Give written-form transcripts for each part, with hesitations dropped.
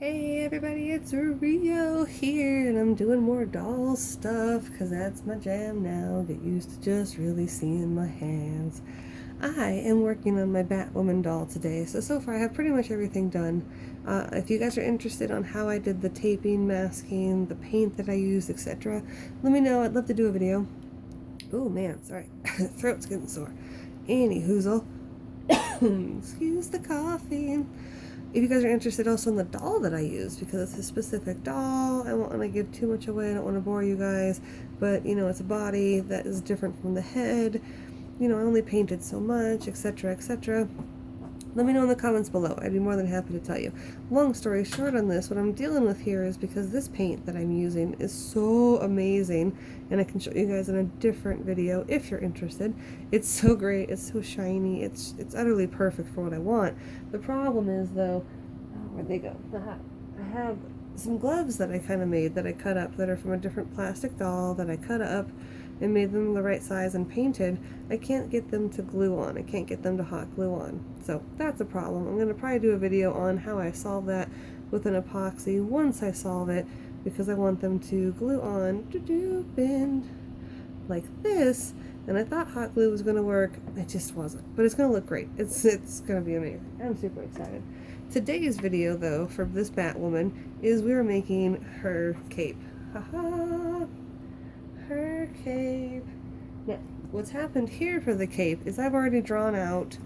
Hey everybody, it's Rio here, and I'm doing more doll stuff because that's my jam now. Get used to just really seeing my hands. I am working on my Batwoman doll today, so far I have pretty much everything done. If you guys are interested on how I did the taping, masking, the paint that I used, etc., let me know. I'd love to do a video. Oh man, sorry, throat's getting sore. Any hoozle. Excuse the coughing. If you guys are interested also in the doll that I use, because it's a specific doll, I won't want to give too much away, I don't want to bore you guys, but it's a body that is different from the head. I only painted so much, etc., etc. Let me know in the comments below. I'd be more than happy to tell you. Long story short on this, what I'm dealing with here is because this paint that I'm using is so amazing, and I can show you guys in a different video if you're interested. It's so great, it's so shiny, it's utterly perfect for what I want. The problem is though, where'd they go? I have some gloves that I kind of made that I cut up that are from a different plastic doll that I cut up and made them the right size and painted. I can't get them to glue on. I can't get them to hot glue on. So that's a problem. I'm going to probably do a video on how I solve that with an epoxy once I solve it, because I want them to glue on bend like this. And I thought hot glue was going to work. It just wasn't. But it's going to look great. It's going to be amazing. I'm super excited. Today's video, though, for this Batwoman is we're making her cape. Haha! Her cape. Now, what's happened here for the cape is I've already drawn out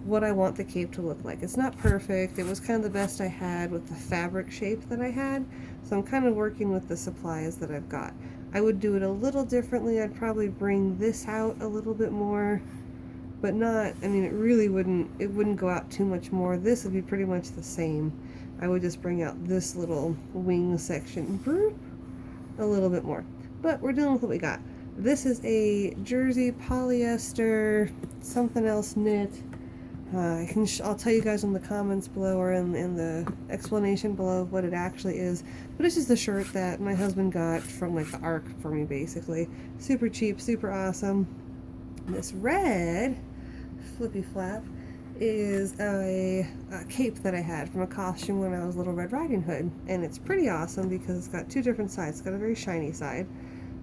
what I want the cape to look like. It's not perfect. It was kind of the best I had with the fabric shape that I had, so I'm kind of working with the supplies that I've got. I would do it a little differently. I'd probably bring this out a little bit more, but not, I mean, it wouldn't go out too much more. This would be pretty much the same. I would just bring out this little wing section a little bit more. But we're dealing with what we got. This is a jersey polyester something else knit. I'll tell you guys in the comments below or in the explanation below what it actually is. But it's just a shirt that my husband got from like the ARC for me, basically. Super cheap, super awesome. This red flippy flap is a cape that I had from a costume when I was Little Red Riding Hood, and it's pretty awesome because it's got two different sides. It's got a very shiny side,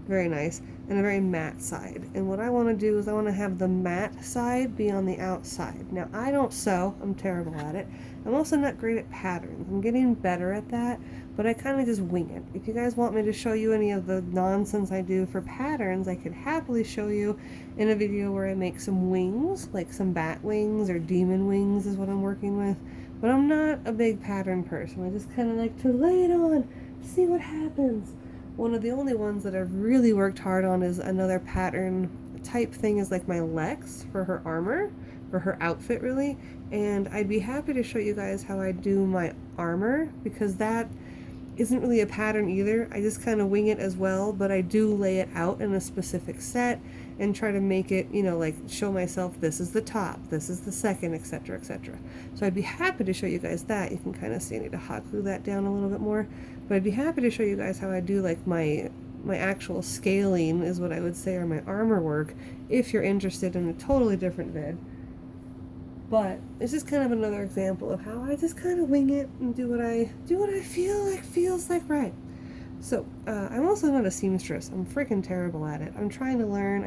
very nice, and a very matte side. And what I want to do is I want to have the matte side be on the outside. Now, I don't sew. I'm terrible at it. I'm also not great at patterns. I'm getting better at that, but I kind of just wing it. If you guys want me to show you any of the nonsense I do for patterns, I could happily show you in a video where I make some wings, like some bat wings or demon wings is what I'm working with. But I'm not a big pattern person. I just kind of like to lay it on, see what happens. One of the only ones that I've really worked hard on is another pattern type thing, is like my Lex for her armor, for her outfit really, and I'd be happy to show you guys how I do my armor, because that isn't really a pattern either. I just kind of wing it as well, but I do lay it out in a specific set and try to make it, like show myself this is the top, this is the second, etc., etc. So I'd be happy to show you guys that. You can kind of see I need to hot glue that down a little bit more, but I'd be happy to show you guys how I do like my actual scaling is what I would say, or my armor work, if you're interested in a totally different vid. But it's just kind of another example of how I just kind of wing it and do what I feel like feels like right. So I'm also not a seamstress. I'm freaking terrible at it. I'm trying to learn.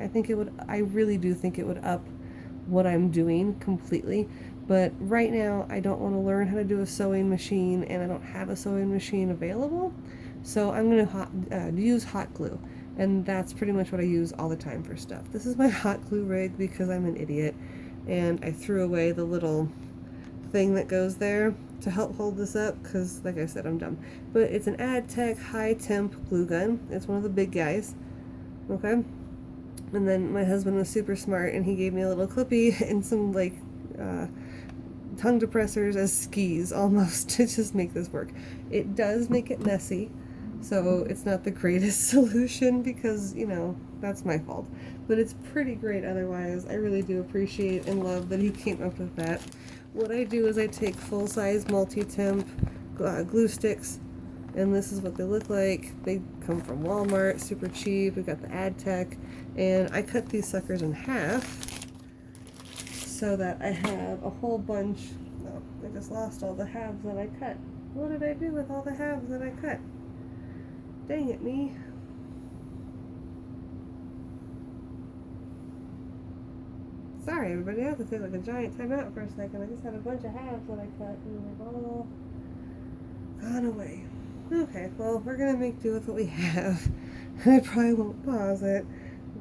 I really do think it would up what I'm doing completely. But right now I don't want to learn how to do a sewing machine, and I don't have a sewing machine available. So I'm going to use hot glue. And that's pretty much what I use all the time for stuff. This is my hot glue rig because I'm an idiot. And I threw away the little thing that goes there to help hold this up because, like I said, I'm dumb. But it's an AdTech high temp glue gun. It's one of the big guys. Okay? And then my husband was super smart and he gave me a little clippy and some like tongue depressors as skis almost to just make this work. It does make it messy, so it's not the greatest solution because, that's my fault. But it's pretty great otherwise. I really do appreciate and love that he came up with that. What I do is I take full-size multi-temp glue sticks, and this is what they look like. They come from Walmart, super cheap. We've got the AdTech, and I cut these suckers in half so that I have a whole bunch. No, I just lost all the halves that I cut. What did I do with all the halves that I cut? Dang it, me. Sorry, everybody. I have to take like a giant time out for a second. I just had a bunch of halves that I cut and they've all gone away. Okay, well, we're gonna make do with what we have. I probably won't pause it,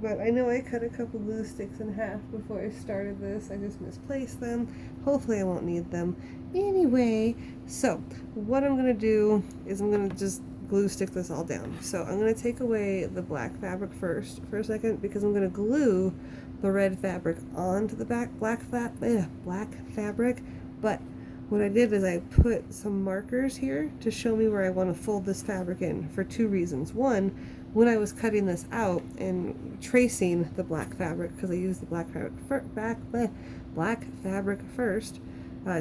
but I know I cut a couple glue sticks in half before I started this. I just misplaced them. Hopefully I won't need them. Anyway, so what I'm gonna do is I'm gonna just glue stick this all down. So I'm gonna take away the black fabric first for a second because I'm gonna glue the red fabric onto the black fabric, but what I did is I put some markers here to show me where I want to fold this fabric in for two reasons. One, when I was cutting this out and tracing the black fabric, because I used the black fabric first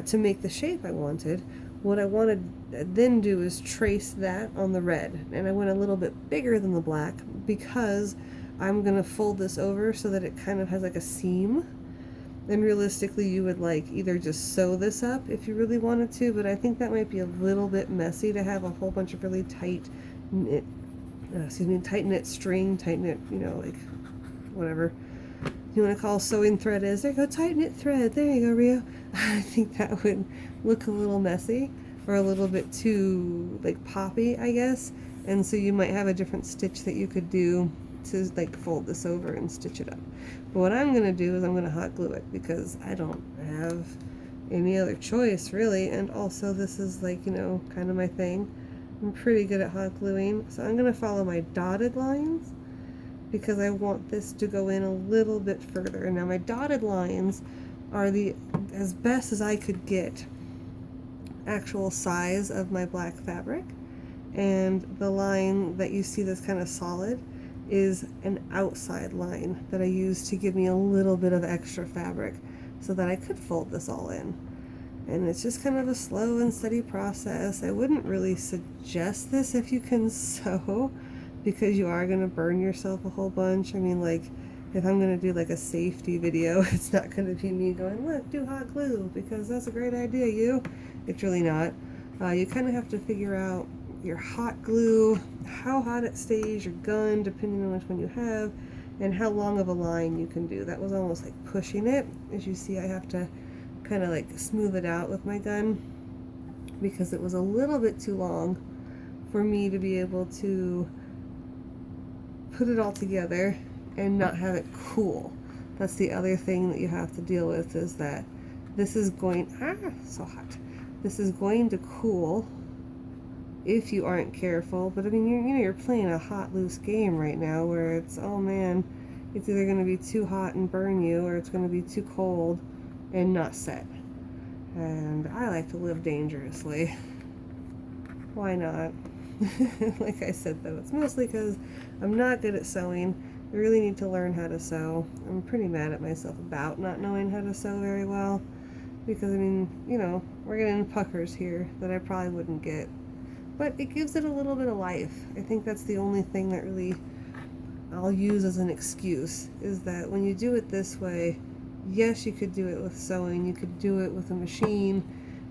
to make the shape I wanted, what I wanted to then do is trace that on the red. And I went a little bit bigger than the black because I'm going to fold this over so that it kind of has like a seam. And realistically, you would like either just sew this up if you really wanted to, but I think that might be a little bit messy to have a whole bunch of really tight knit, tight knit string, tight knit, like whatever you want to call sewing thread is. There you go, tight knit thread. There you go, Rio. I think that would look a little messy or a little bit too like poppy, I guess. And so you might have a different stitch that you could do to like fold this over and stitch it up. But what I'm going to do is I'm going to hot glue it because I don't have any other choice really, and also this is like, kind of my thing. I'm pretty good at hot gluing, so I'm going to follow my dotted lines because I want this to go in a little bit further. Now my dotted lines are the as best as I could get actual size of my black fabric, and the line that you see that's kind of solid is an outside line that I use to give me a little bit of extra fabric so that I could fold this all in. And it's just kind of a slow and steady process. I wouldn't really suggest this if you can sew because you are going to burn yourself a whole bunch. I mean, like, if I'm going to do like a safety video, it's not going to be me going, look, do hot glue because that's a great idea, you. It's really not. You kind of have to figure out your hot glue, how hot it stays, your gun, depending on which one you have, and how long of a line you can do. That was almost like pushing it. As you see, I have to kind of like smooth it out with my gun because it was a little bit too long for me to be able to put it all together and not have it cool. That's the other thing that you have to deal with, is that this is going, so hot. This is going to cool if you aren't careful, but I mean, you're playing a hot, loose game right now where it's, oh man, it's either going to be too hot and burn you, or it's going to be too cold and not set. And I like to live dangerously. Why not? Like I said though, it's mostly because I'm not good at sewing. I really need to learn how to sew. I'm pretty mad at myself about not knowing how to sew very well, because I mean, we're getting puckers here that I probably wouldn't get. But it gives it a little bit of life. I think that's the only thing that really I'll use as an excuse, is that when you do it this way, yes, you could do it with sewing, you could do it with a machine,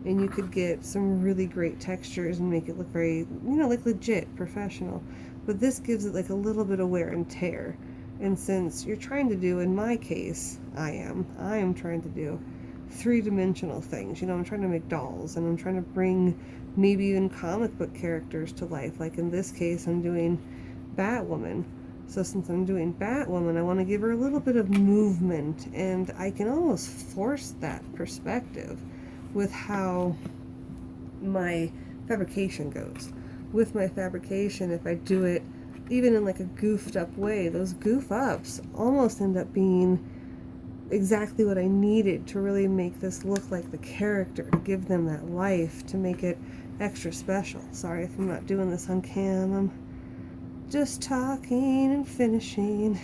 and you could get some really great textures and make it look very, like legit, professional. But this gives it like a little bit of wear and tear. And since you're trying to do, in my case, I am trying to do three-dimensional things. I'm trying to make dolls, and I'm trying to bring maybe even comic book characters to life. Like in this case, I'm doing Batwoman. So since I'm doing Batwoman, I want to give her a little bit of movement, and I can almost force that perspective with how my fabrication goes. With my fabrication, if I do it even in like a goofed up way, those goof ups almost end up being exactly what I needed to really make this look like the character, to give them that life, to make it extra special. Sorry if I'm not doing this on cam. I'm just talking and finishing.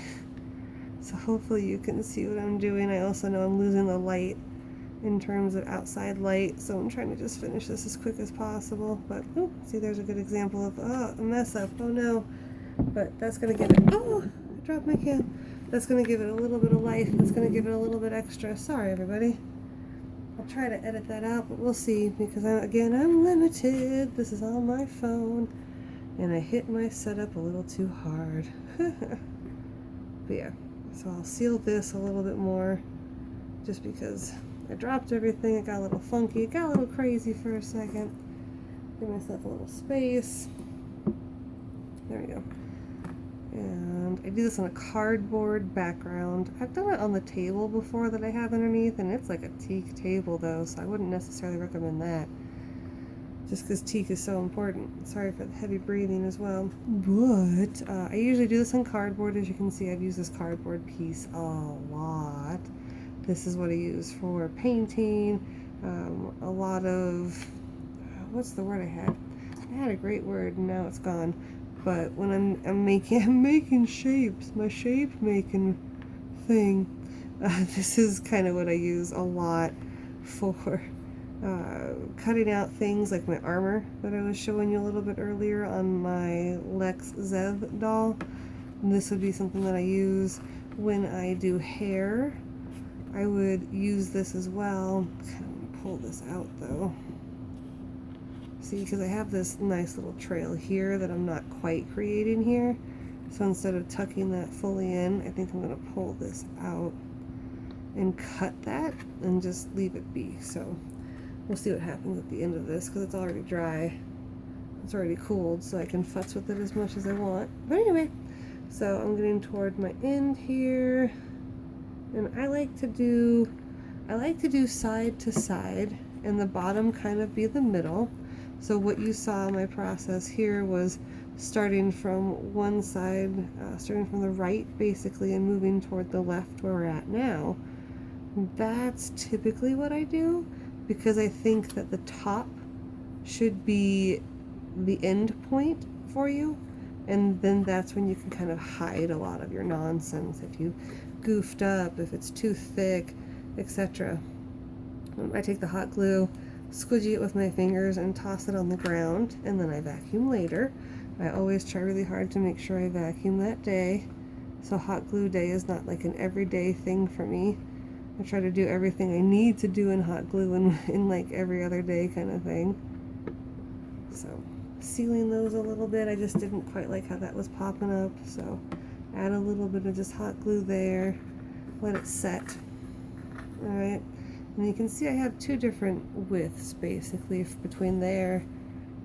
So hopefully you can see what I'm doing. I also know I'm losing the light in terms of outside light, so I'm trying to just finish this as quick as possible. But see, there's a good example of a mess up. Oh no. But that's gonna give it, I dropped my cam. That's gonna give it a little bit of life. That's gonna give it a little bit extra. Sorry everybody. I'll try to edit that out, but we'll see, because I'm limited. This is on my phone, and I hit my setup a little too hard. But yeah, so I'll seal this a little bit more, just because I dropped everything. It got a little funky. It got a little crazy for a second. Give myself a little space. There we go. And I do this on a cardboard background. I've done it on the table before that I have underneath, and it's like a teak table though, so I wouldn't necessarily recommend that, just because teak is so important. Sorry for the heavy breathing as well. But I usually do this on cardboard. As you can see, I've used this cardboard piece a lot. This is what I use for painting. A lot of, what's the word I had? I had a great word and now it's gone. But when I'm making shapes, my shape making thing, this is kind of what I use a lot for cutting out things like my armor that I was showing you a little bit earlier on my Lex Zev doll. And this would be something that I use when I do hair. I would use this as well. Kind of pull this out though. See, because I have this nice little trail here that I'm not quite creating here. So instead of tucking that fully in, I think I'm going to pull this out and cut that and just leave it be. So we'll see what happens at the end of this, because it's already dry. It's already cooled, so I can futz with it as much as I want. But anyway, so I'm getting toward my end here. And I like to do side to side, and the bottom kind of be the middle. So what you saw my process here was starting from one side, starting from the right basically, and moving toward the left where we're at now. That's typically what I do, because I think that the top should be the end point for you, and then that's when you can kind of hide a lot of your nonsense if you goofed up, if it's too thick, etc. I take the hot glue, squidgy it with my fingers, and toss it on the ground, and then I vacuum later. I always try really hard to make sure I vacuum that day, so hot glue day is not like an everyday thing for me. I try to do everything I need to do in hot glue in like every other day kind of thing. So sealing those a little bit, I just didn't quite like how that was popping up, so add a little bit of just hot glue there, let it set. Alright, and you can see I have two different widths basically between there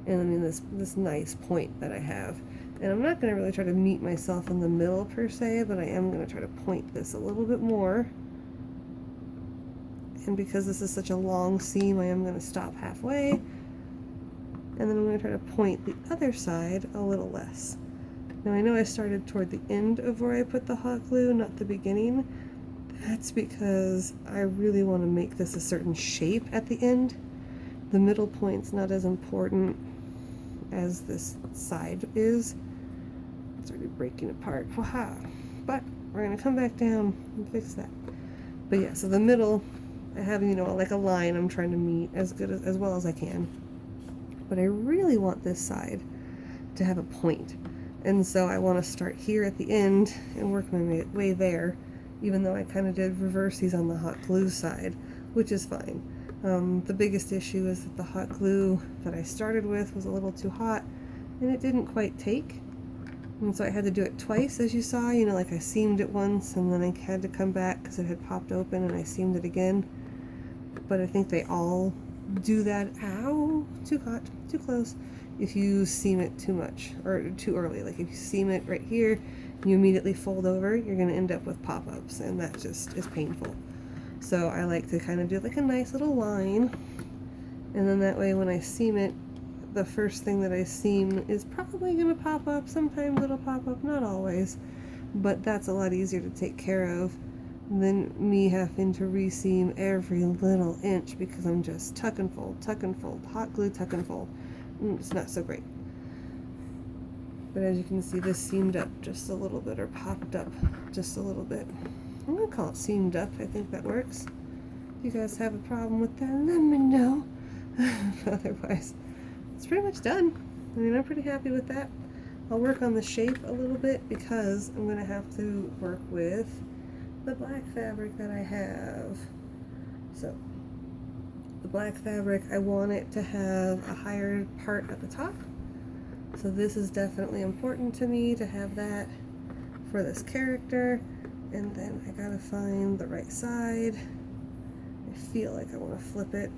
and I mean this nice point that I have. And I'm not going to really try to meet myself in the middle per se, but I am going to try to point this a little bit more. And because this is such a long seam, I am going to stop halfway. And then I'm going to try to point the other side a little less. Now I know I started toward the end of where I put the hot glue, not the beginning. That's because I really want to make this a certain shape at the end. The middle point's not as important as this side is. It's already breaking apart. Wow. But we're going to come back down and fix that. But yeah, so the middle, I have, you know, like a line I'm trying to meet as well as I can. But I really want this side to have a point. And so I want to start here at the end and work my way there, even though I kind of did reversies on the hot glue side, which is fine. The biggest issue is that the hot glue that I started with was a little too hot and it didn't quite take. And so I had to do it twice, as you saw, you know, like I seamed it once and then I had to come back because it had popped open and I seamed it again. But I think they all do that. Ow, too hot, too close. If you seam it too much or too early, like if you seam it right here, you immediately fold over, you're going to end up with pop-ups, and that just is painful. So I like to kind of do like a nice little line, and then that way when I seam it, the first thing that I seam is probably going to pop up. Sometimes it'll pop up, not always, but that's a lot easier to take care of than me having to reseam every little inch because I'm just tuck and fold, hot glue, tuck and fold. It's not so great. But as you can see, this seamed up just a little bit, or popped up just a little bit. I'm going to call it seamed up. I think that works. If you guys have a problem with that, let me know. Otherwise, it's pretty much done. I mean, I'm pretty happy with that. I'll work on the shape a little bit because I'm going to have to work with the black fabric that I have. So black fabric, I want it to have a higher part at the top. So this is definitely important to me to have that for this character. And then I gotta find the right side. I feel like I want to flip it,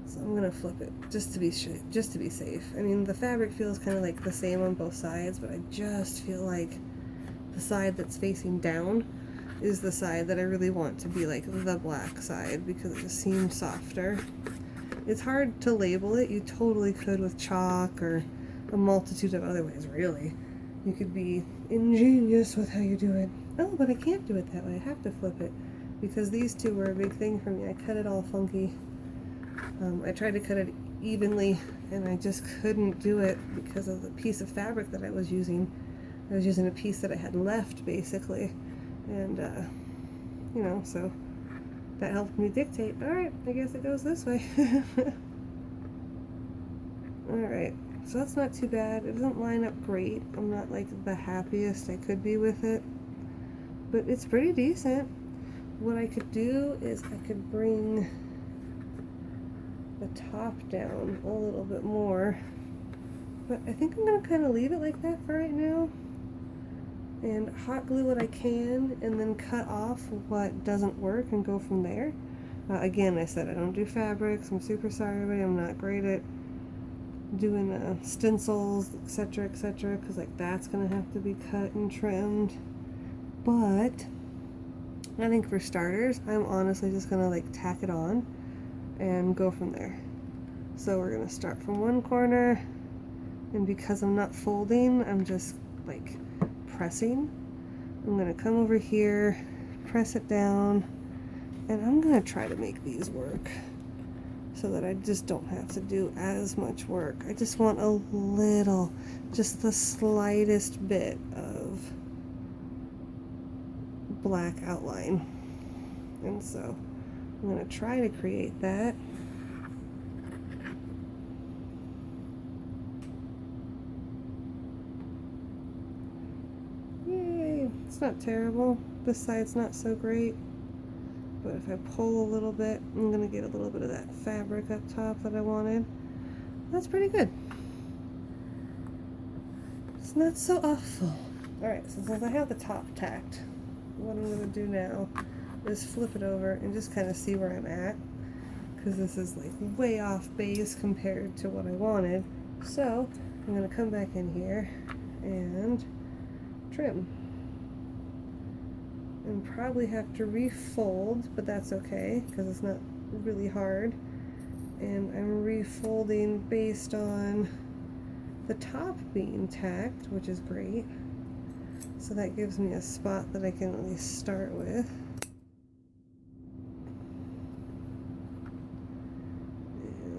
so I'm gonna flip it just to be safe. I mean, the fabric feels kind of like the same on both sides, but I just feel like the side that's facing down is the side that I really want to be like the black side, because it just seems softer. It's hard to label it. You totally could with chalk or a multitude of other ways, really. You could be ingenious with how you do it. Oh, but I can't do it that way. I have to flip it, because these two were a big thing for me. I cut it all funky. I tried to cut it evenly, and I just couldn't do it because of the piece of fabric that I was using. I was using a piece that I had left, basically. And, you know, so that helped me dictate, alright, I guess it goes this way. Alright, so that's not too bad. It doesn't line up great. I'm not, like, the happiest I could be with it. But it's pretty decent. What I could do is I could bring the top down a little bit more. But I think I'm going to kind of leave it like that for right now. And hot glue what I can, and then cut off what doesn't work and go from there. Again, I said I don't do fabrics. I'm super sorry, but I'm not great at doing stencils, etc., etc., because like that's gonna have to be cut and trimmed. But I think for starters, I'm honestly just gonna like tack it on and go from there. So we're gonna start from one corner, and because I'm not folding, I'm just like pressing. I'm gonna come over here, press it down, and I'm gonna try to make these work so that I just don't have to do as much work. I just want a little, just the slightest bit of black outline. And so I'm gonna try to create that. Yay, it's not terrible. This side's not so great. But if I pull a little bit, I'm gonna get a little bit of that fabric up top that I wanted. That's pretty good. It's not so awful. Alright, so since I have the top tacked, what I'm gonna do now is flip it over and just kind of see where I'm at, because this is like way off base compared to what I wanted. So I'm gonna come back in here and trim. And probably have to refold, but that's okay because it's not really hard. And I'm refolding based on the top being tacked, which is great. So that gives me a spot that I can at least start with.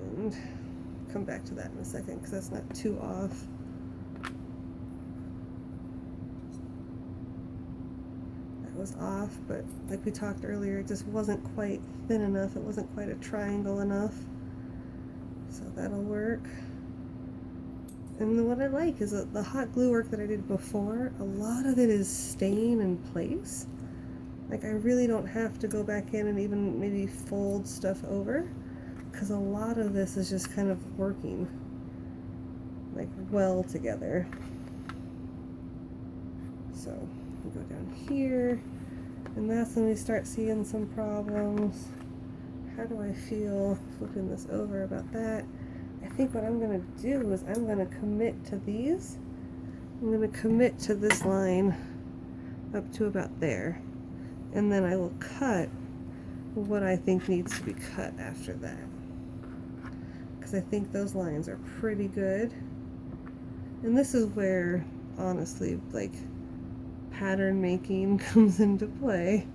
And come back to that in a second because that's not too off. Was off, but like we talked earlier, it just wasn't quite thin enough. It wasn't quite a triangle enough. So that'll work. And then what I like is that the hot glue work that I did before, a lot of it is staying in place. Like I really don't have to go back in and even maybe fold stuff over, because a lot of this is just kind of working like well together. So we go down here, and that's when we start seeing some problems. How do I feel flipping this over about that? I think what I'm going to do is I'm going to commit to these. I'm going to commit to this line up to about there, and then I will cut what I think needs to be cut after that, because I think those lines are pretty good. And this is where, honestly, like, pattern making comes into play.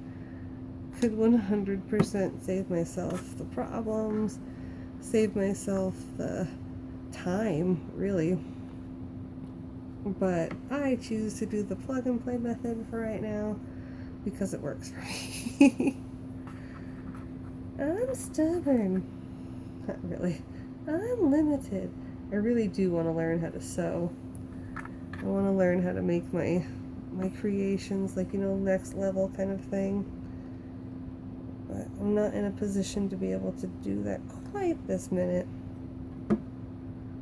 Could 100% save myself the problems, save myself the time, really. But I choose to do the plug and play method for right now because it works for me. I'm stubborn. Not really. I'm limited. I really do want to learn how to sew. I want to learn how to make my creations, like, you know, next level kind of thing. But I'm not in a position to be able to do that quite this minute.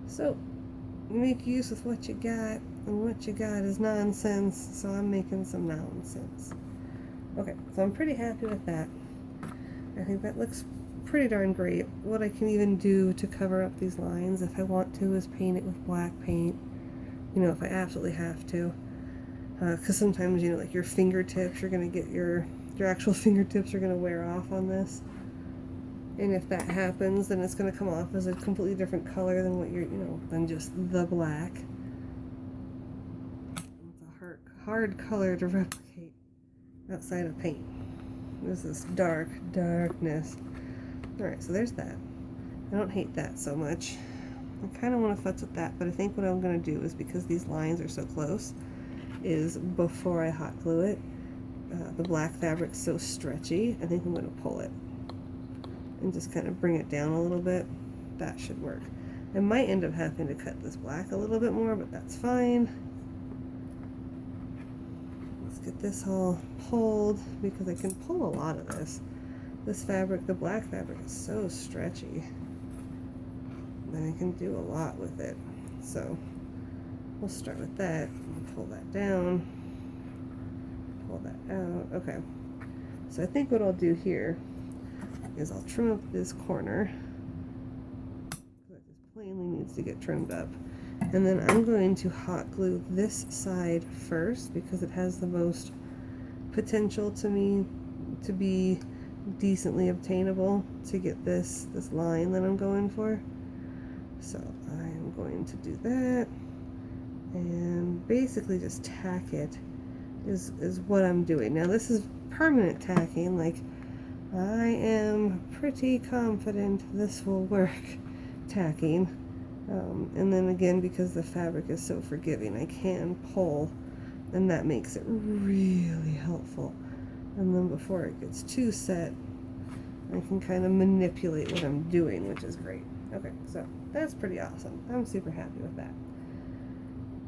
So, make use with what you got, and what you got is nonsense, so I'm making some nonsense. Okay, so I'm pretty happy with that. I think that looks pretty darn great. What I can even do to cover up these lines if I want to is paint it with black paint, you know, if I absolutely have to. Because sometimes, you know, like your fingertips, you're going to get your actual fingertips are going to wear off on this. And if that happens, then it's going to come off as a completely different color than what you're, you know, than just the black. It's a hard color to replicate outside of paint. There's this darkness. Alright, so there's that. I don't hate that so much. I kind of want to futz with that, but I think what I'm going to do is, because these lines are so close, is before I hot glue it, the black fabric's so stretchy, I think I'm going to pull it and just kind of bring it down a little bit. That should work. I might end up having to cut this black a little bit more, but that's fine. Let's get this all pulled, because I can pull a lot of this. This fabric, the black fabric, is so stretchy that I can do a lot with it. So we'll start with that. Pull that down, pull that out. Okay, so I think what I'll do here is I'll trim up this corner. That just plainly needs to get trimmed up. And then I'm going to hot glue this side first, because it has the most potential to me to be decently obtainable to get this line that I'm going for. So I'm going to do that, and basically just tack it is what I'm doing. Now this is permanent tacking, like I am pretty confident this will work tacking. And then again, because the fabric is so forgiving, I can pull, and that makes it really helpful. And then before it gets too set, I can kind of manipulate what I'm doing, which is great. Okay, so that's pretty awesome. I'm super happy with that.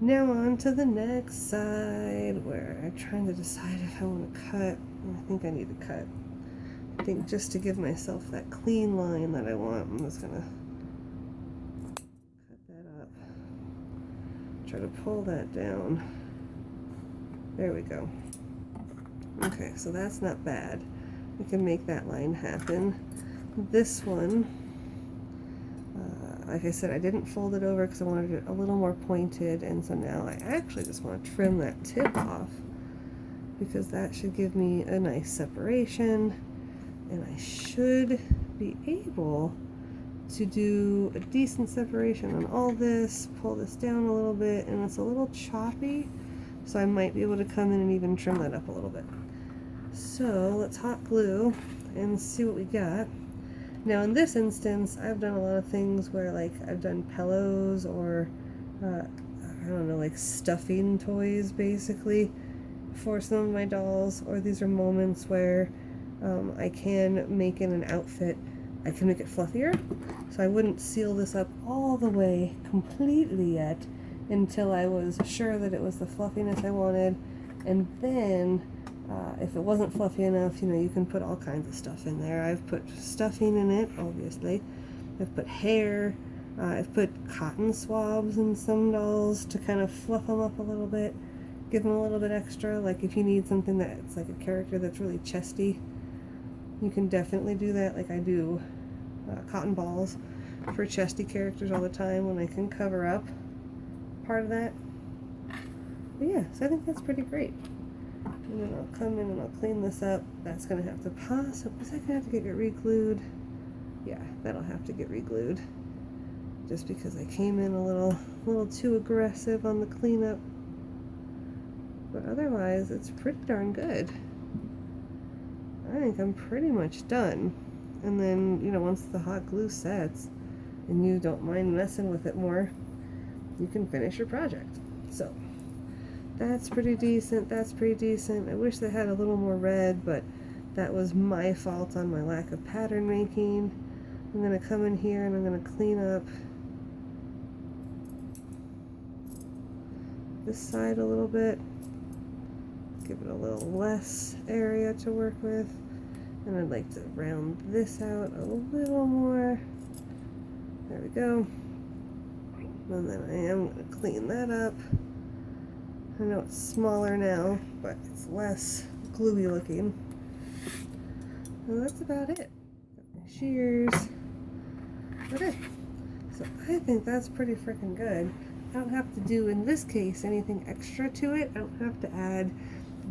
Now on to the next side, where I'm trying to decide if I want to cut. I think I need to cut. I think just to give myself that clean line that I want, I'm just gonna cut that up. Try to pull that down. There we go. Okay, so that's not bad. We can make that line happen. This one, like I said, I didn't fold it over because I wanted it a little more pointed, and so now I actually just want to trim that tip off, because that should give me a nice separation, and I should be able to do a decent separation on all this, pull this down a little bit, and it's a little choppy, so I might be able to come in and even trim that up a little bit. So let's hot glue and see what we got. Now in this instance, I've done a lot of things where, like, I've done pillows or I don't know, like stuffing toys basically for some of my dolls, or these are moments where I can make in an outfit, I can make it fluffier. So I wouldn't seal this up all the way completely yet until I was sure that it was the fluffiness I wanted, and then if it wasn't fluffy enough, you know, you can put all kinds of stuff in there. I've put stuffing in it, obviously. I've put hair. I've put cotton swabs in some dolls to kind of fluff them up a little bit, give them a little bit extra. Like if you need something that's like a character that's really chesty, you can definitely do that. Like I do cotton balls for chesty characters all the time when I can cover up part of that. But yeah, so I think that's pretty great. And then I'll come in and I'll clean this up. That's going to have to possibly, is that going to have to get re-glued? Yeah, that'll have to get re-glued. Just because I came in a little too aggressive on the cleanup. But otherwise, it's pretty darn good. I think I'm pretty much done. And then, you know, once the hot glue sets and you don't mind messing with it more, you can finish your project. So that's pretty decent. That's pretty decent. I wish they had a little more red, but that was my fault on my lack of pattern making. I'm going to come in here and I'm going to clean up this side a little bit. Give it a little less area to work with. And I'd like to round this out a little more. There we go. And then I am going to clean that up. I know it's smaller now, but it's less gluey looking. And that's about it. Got my shears. Okay. So I think that's pretty freaking good. I don't have to do, in this case, anything extra to it. I don't have to add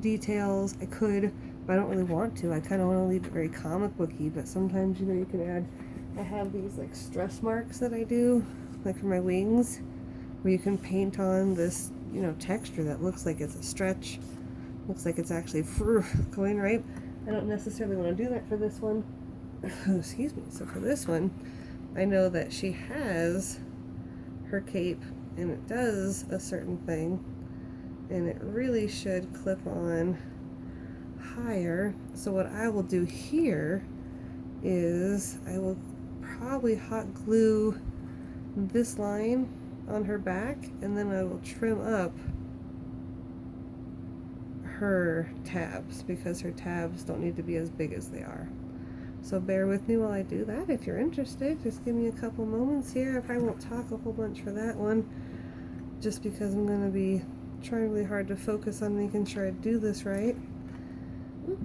details. I could, but I don't really want to. I kind of want to leave it very comic booky, but sometimes, you know, you can add, I have these like stress marks that I do, like for my wings, where you can paint on this, you know, texture that looks like it's a stretch, looks like it's actually going right. I don't necessarily want to do that for this one. Excuse me. So for this one, I know that she has her cape and it does a certain thing, and it really should clip on higher. So what I will do here is I will probably hot glue this line on her back, and then I will trim up her tabs because her tabs don't need to be as big as they are. So bear with me while I do that. If you're interested, just give me a couple moments here. I probably won't talk a whole bunch for that one, just because I'm going to be trying really hard to focus on making sure I do this right.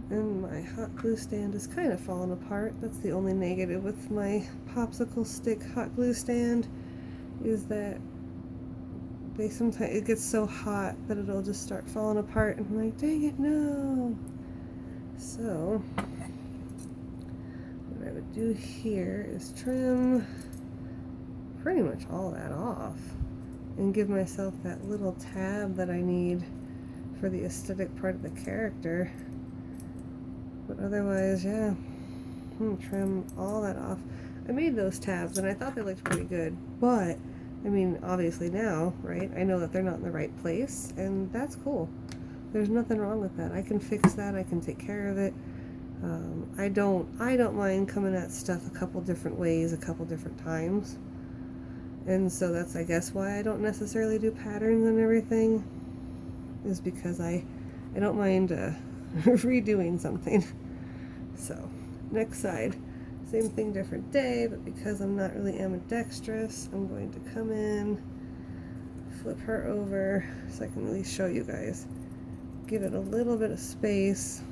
And my hot glue stand is kind of falling apart. That's the only negative with my popsicle stick hot glue stand, is that they sometimes, it gets so hot that it'll just start falling apart, and I'm like, dang it, no. So what I would do here is trim pretty much all that off and give myself that little tab that I need for the aesthetic part of the character. But otherwise, yeah, I'm gonna trim all that off. I made those tabs and I thought they looked pretty good, but I mean, obviously now, right, I know that they're not in the right place, and that's cool. There's nothing wrong with that. I can fix that. I can take care of it. I don't mind coming at stuff a couple different ways, a couple different times. And so that's, I guess, why I don't necessarily do patterns and everything, is because I don't mind redoing something. So, next side. Same thing, different day, but because I'm not really ambidextrous, I'm going to come in, flip her over so I can at least show you guys. Give it a little bit of space,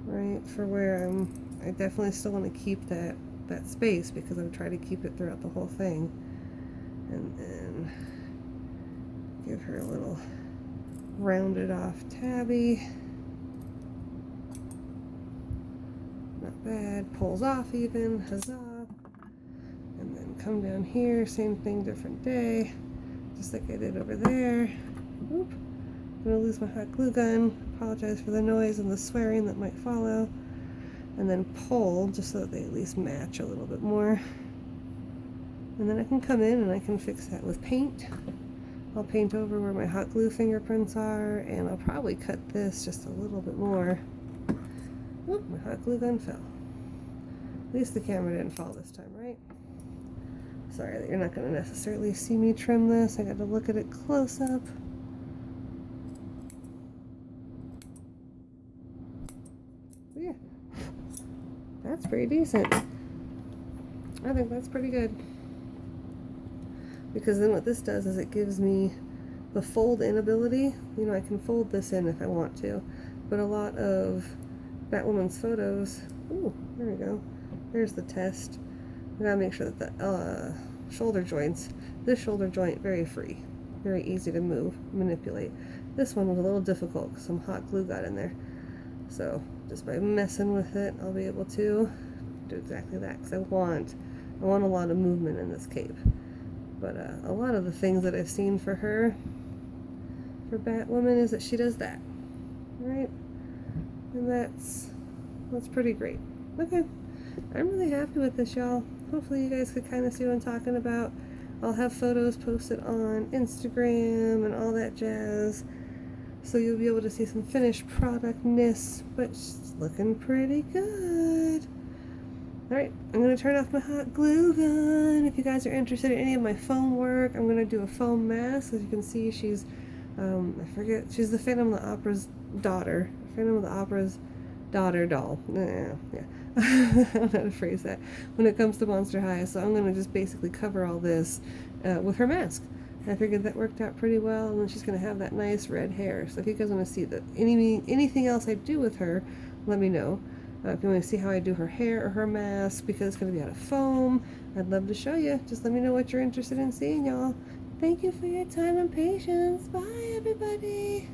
right, for where I definitely still want to keep that space because I'm trying to keep it throughout the whole thing. And then give her a little rounded off tabby. Not bad. Pulls off even. Huzzah. And then come down here. Same thing, different day. Just like I did over there. Oop. I'm going to lose my hot glue gun. Apologize for the noise and the swearing that might follow. And then pull just so that they at least match a little bit more. And then I can come in and I can fix that with paint. I'll paint over where my hot glue fingerprints are, and I'll probably cut this just a little bit more. Oop, my hot glue gun fell. At least the camera didn't fall this time, right? Sorry that you're not going to necessarily see me trim this. I got to look at it close up. But yeah, that's pretty decent. I think that's pretty good. Because then what this does is it gives me the fold in ability. You know, I can fold this in if I want to, but a lot of Batwoman's photos, ooh, there we go, there's the test. I gotta make sure that the shoulder joints, this shoulder joint, very free, very easy to move, manipulate. This one was a little difficult because some hot glue got in there. So just by messing with it, I'll be able to do exactly that, because I want a lot of movement in this cape. But a lot of the things that I've seen for her, for Batwoman, is that she does that, right? And that's pretty great. Okay, I'm really happy with this, y'all. Hopefully you guys could kind of see what I'm talking about. I'll have photos posted on Instagram and all that jazz, so you'll be able to see some finished productness, but it's looking pretty good. Alright, I'm going to turn off my hot glue gun. If you guys are interested in any of my foam work, I'm going to do a foam mask. As you can see, she's, I forget, she's the Phantom of the Opera's daughter. Phantom of the Opera's daughter doll. Yeah. I don't know how to phrase that when it comes to Monster High. So I'm going to just basically cover all this with her mask. I figured that worked out pretty well, and then she's going to have that nice red hair. So if you guys want to see anything else I do with her, let me know. If you want to see how I do her hair or her mask, because it's going to be out of foam, I'd love to show you. Just let me know what you're interested in seeing, y'all. Thank you for your time and patience. Bye, everybody.